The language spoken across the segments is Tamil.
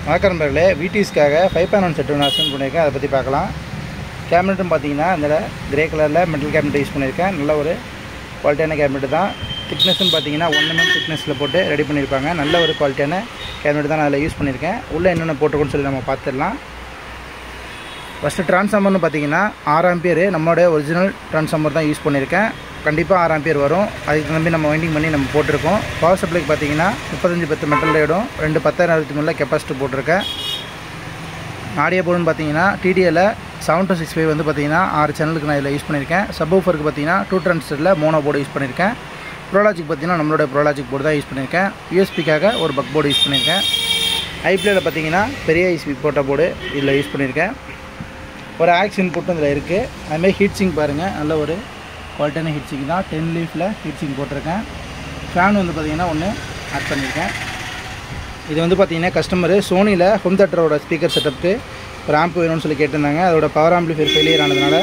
வணக்கம் நண்பர்களே, விடிஎஸ்க்காக 5.1 செட் ஒன்று அசெம்பிள் பண்ணியிருக்கேன். அதை பற்றி பார்க்கலாம். கேபினெட்டும் பார்த்தீங்கன்னா இந்த கிரே கலரில் மெட்டல் கேபினெட் யூஸ் பண்ணியிருக்கேன். நல்ல ஒரு குவாலிட்டியான கேபினெட் தான். திக்னஸ்ன்னு பார்த்தீங்கன்னா 1 mm திக்னஸில் போட்டு ரெடி பண்ணியிருப்பாங்க. நல்ல ஒரு குவாலிட்டியான கேபினெட் தான் நான் அதில் யூஸ் பண்ணியிருக்கேன். உள்ளே என்னென்ன போட்டிருக்கோன்னு சொல்லி நம்ம பார்த்துடலாம். ஃபஸ்ட்டு ட்ரான்ஸ்ஃபார்மர்னு பார்த்தீங்கன்னா 6 ஆம்பியர் நம்மளோட ஒரிஜினல் ட்ரான்ஸ்ஃபார்மர் தான் யூஸ் பண்ணியிருக்கேன். கண்டிப்பாக 6 ஆம்பியர் வரும். அதுக்கு தம்பி நம்ம வைண்டிங் பண்ணி நம்ம போட்டிருக்கோம். பவர் சப்ளைக்கு பார்த்தீங்கன்னா 35 மெட்டல் லேடும் 2 1063 கெப்பாசிட்டி போட்டிருக்கேன். ஆடியோ போர்டுன்னு பார்த்தீங்கன்னா டிடிஏல 7265 வந்து பார்த்தீங்கன்னா 6 சேனலுக்கு நான் இதில் யூஸ் பண்ணியிருக்கேன். சப்வூஃபருக்கு பார்த்தீங்கன்னா 2 டிரான்சிஸ்டரில் மோனோ போர்டு யூஸ் பண்ணியிருக்கேன். ப்ரோலாஜிக் பார்த்தீங்கன்னா நம்மளோட ப்ரோலாஜிக் போர்டு தான் யூஸ் பண்ணியிருக்கேன். யூஎஸ்பிக்காக ஒரு பக் போர்டு யூஸ் பண்ணியிருக்கேன். ஐப்ளேயில் பார்த்தீங்கன்னா பெரிய ஐஸ்பி போட்ட போர்டு இதில் யூஸ் பண்ணியிருக்கேன். ஒரு ஆக்ஸ் இன்புட்டும் இதில் இருக்குது. அதுமாதிரி ஹீட் சிங்க் பாருங்கள், நல்ல ஒரு குவாலிட்டியான ஹீட் சிங்க் தான். 10 லீஃபில் ஹீட் சிங்க் போட்டிருக்கேன். ஃபேன் வந்து பார்த்திங்கன்னா ஒன்று ஆட் பண்ணியிருக்கேன். இது வந்து பார்த்திங்கன்னா கஸ்டமரு சோனியில் ஹோம் தேட்டரோட ஸ்பீக்கர் செட்டப்புக்கு ஒரு ஆம்ப் வேணும்னு சொல்லி கேட்டிருந்தாங்க. அதோட பவர் ஆம்பிளிஃபையர் ஃபெயிலியர் ஆனதுனால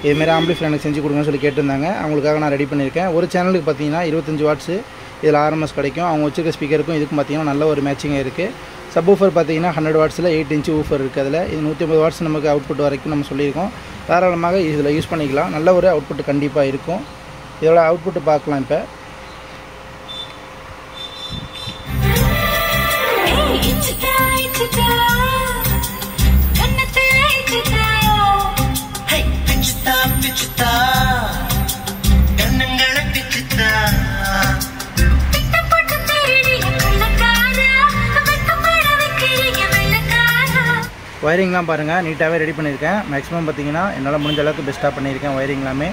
இதுமாரி ஆம்பிளிஃபையர் எனக்கு செஞ்சு கொடுங்கன்னு சொல்லி கேட்டிருந்தாங்க. அவங்களுக்காக நான் ரெடி பண்ணியிருக்கேன். ஒரு சேனலுக்கு பார்த்தீங்கன்னா 25 வாட்ஸு இதில் RMS கிடைக்கும். அவங்க வச்சுருக்க ஸ்பீக்கருக்கும் இதுக்கும் பார்த்திங்கன்னா நல்ல ஒரு மேட்சிங்காக இருக்குது. சப்வூஃபர் பார்த்தீங்கன்னா 100 வாட்ஸில் 8 inch ஊஃபர் இருக்குது. அதில் இது 150 வாட்ஸ் நமக்கு அவுட்புட் வரைக்கும் நம்ம சொல்லியிருக்கோம். தாராளமாக இதில் யூஸ் பண்ணிக்கலாம். நல்ல ஒரு அவுட்புட் கண்டிப்பாக இருக்கும். இதோட அவுட்புட்டு பார்க்கலாம். இப்போ ஒயரிங்லாம் பாருங்கள், நீட்டாகவே ரெடி பண்ணியிருக்கேன். மேக்ஸிமம் பார்த்தீங்கன்னா என்னால் முடிஞ்ச அளவுக்கு பெஸ்ட்டாக பண்ணியிருக்கேன். ஒயரிங் எல்லாமே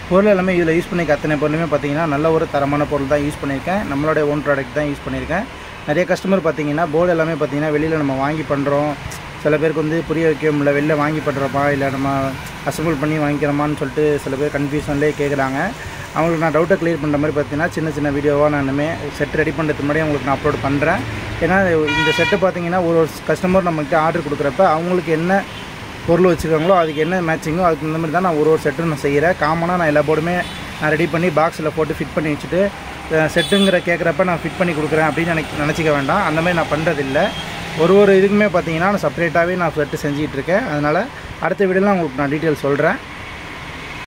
பொருள் எல்லாமே இதில் யூஸ் பண்ணிக்க அத்தனை பொருளுமே பார்த்தீங்கன்னா நல்ல ஒரு தரமான பொருள் தான் யூஸ் பண்ணியிருக்கேன். நம்மளோட ஓன் ப்ராடக்ட் தான் யூஸ் பண்ணியிருக்கேன். நிறைய கஸ்டமர் பார்த்தீங்கன்னா போர்டு எல்லாமே பார்த்தீங்கன்னா வெளியில் நம்ம வாங்கி பண்ணுறோம். சில பேருக்கு வந்து புரிய வைக்க முடியல, வெளில வாங்கி பண்ணுறோமா இல்லை நம்ம அசம்பிள் பண்ணி வாங்கிக்கிறோமான்னு சொல்லிட்டு சில பேர் கன்ஃபியூஷன்லேயே கேட்குறாங்க. அவங்களுக்கு நான் டவுட்டை கிளியர் பண்ணுற மாதிரி பார்த்தீங்கன்னா சின்ன வீடியோவாக நான் இனிமேல் செட் ரெடி பண்ணுறதுக்கு முன்னாடி அவங்களுக்கு நான் அப்லோட் பண்ணுறேன். ஏன்னா இந்த செட்டு பார்த்தீங்கன்னா ஒரு கஸ்டமர் நம்மகிட்ட ஆர்டர் கொடுக்குறப்ப அவங்களுக்கு என்ன பொருள் வச்சுருக்காங்களோ அதுக்கு என்ன மேட்சிங்கோ அதுக்கு இந்த மாதிரி தான் நான் ஒரு செட்டும் நான் செய்கிறேன். காமனாக நான் எல்லா போர்டுமே நான் ரெடி பண்ணி பாக்ஸில் போட்டு ஃபிட் பண்ணி வச்சுட்டு செட்டுங்கிற கேட்குறப்ப நான் ஃபிட் பண்ணி கொடுக்குறேன் அப்படின்னு நினச்சிக்க வேண்டாம். அந்த மாதிரி நான் பண்ணுறதில்லை. ஒரு இதுக்குமே பார்த்தீங்கன்னா நான் செப்பரேட்டாகவே நான் செட்டு செஞ்சிகிட்ருக்கேன். அதனால் அடுத்த வீடியோவில் உங்களுக்கு நான் டீட்டெயில் சொல்கிறேன்.